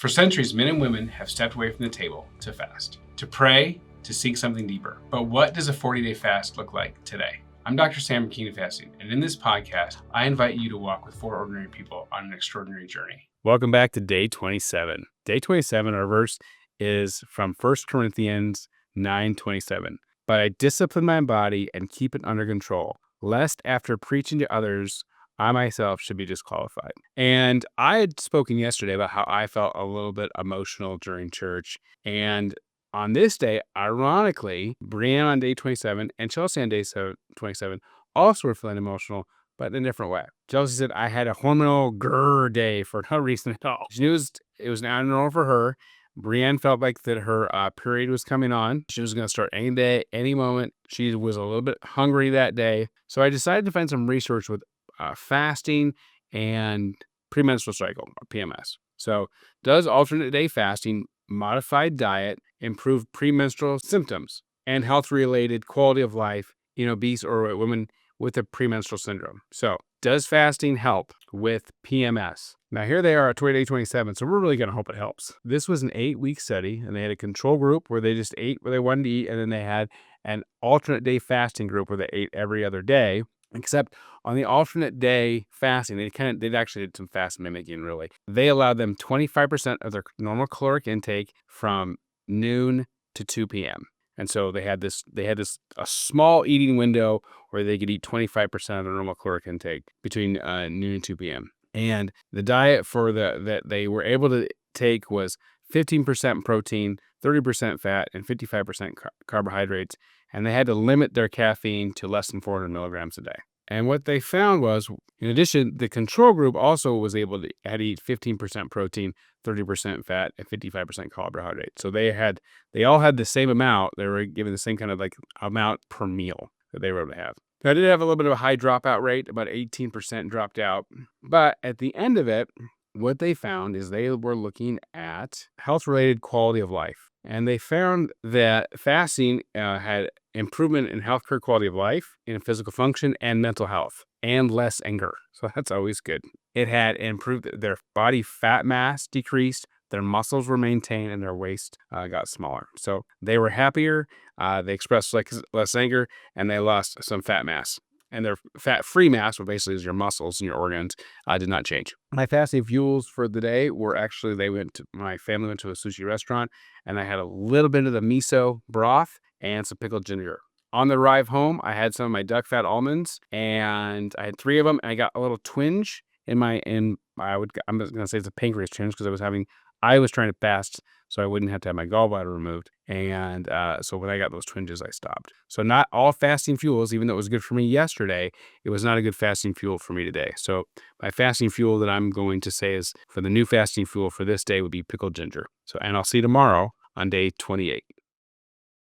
For centuries, men and women have stepped away from the table to fast, to pray, to seek something deeper. But what does a 40-day fast look like today? I'm Dr. Sam, King of Fasting, and in this podcast, I invite you to walk with four ordinary people on an extraordinary journey. Welcome back to day 27. Day 27, our verse is from 1 Corinthians 9:27. But I discipline my body and keep it under control, lest after preaching to others, I myself should be disqualified. And I had spoken yesterday about how I felt a little bit emotional during church. And on this day, ironically, Brianne on day 27 and Chelsea on day 27 also were feeling emotional, but in a different way. Chelsea said, I had a hormonal grrr day for no reason at all. She knew it was not normal for her. Brianne felt like that her period was coming on. She was going to start any day, any moment. She was a little bit hungry that day. So I decided to find some research with fasting and premenstrual cycle, or PMS. So does alternate day fasting, modified diet, improve premenstrual symptoms and health-related quality of life in obese or overweight women with a premenstrual syndrome? So does fasting help with PMS? Now here they are at day 27, so we're really going to hope it helps. This was an 8-week study, and they had a control group where they just ate where they wanted to eat, and then they had an alternate day fasting group where they ate every other day. Except on the alternate day fasting, they actually did some fast mimicking, really. They allowed them 25% of their normal caloric intake from noon to 2 p.m. And so they had a small eating window where they could eat 25% of their normal caloric intake between noon and 2 p.m. And the diet that they were able to take was 15% protein, 30% fat, and 55% carbohydrates. And they had to limit their caffeine to less than 400 milligrams a day. And what they found was, in addition, the control group also was able to eat 15% protein, 30% fat, and 55% carbohydrates. So they all had the same amount. They were given the same kind of amount per meal that they were able to have. Now, I did have a little bit of a high dropout rate, about 18% dropped out. But at the end of it, what they found is they were looking at health-related quality of life. And they found that fasting had improvement in healthcare quality of life, in physical function, and mental health, and less anger. So that's always good. It had improved their body fat mass decreased, their muscles were maintained, and their waist got smaller. So they were happier, they expressed less anger, and they lost some fat mass. And their fat-free mass, which basically is your muscles and your organs, did not change. My fasting fuels for the day were actually, my family went to a sushi restaurant, and I had a little bit of the miso broth and some pickled ginger. On the drive home, I had some of my duck fat almonds, and I had 3 of them, and I got a little twinge I'm going to say it's a pancreas twinge because I was trying to fast so I wouldn't have to have my gallbladder removed. And so when I got those twinges, I stopped. So not all fasting fuels, even though it was good for me yesterday, it was not a good fasting fuel for me today. So my fasting fuel that I'm going to say is for the new fasting fuel for this day would be pickled ginger. And I'll see you tomorrow on day 28.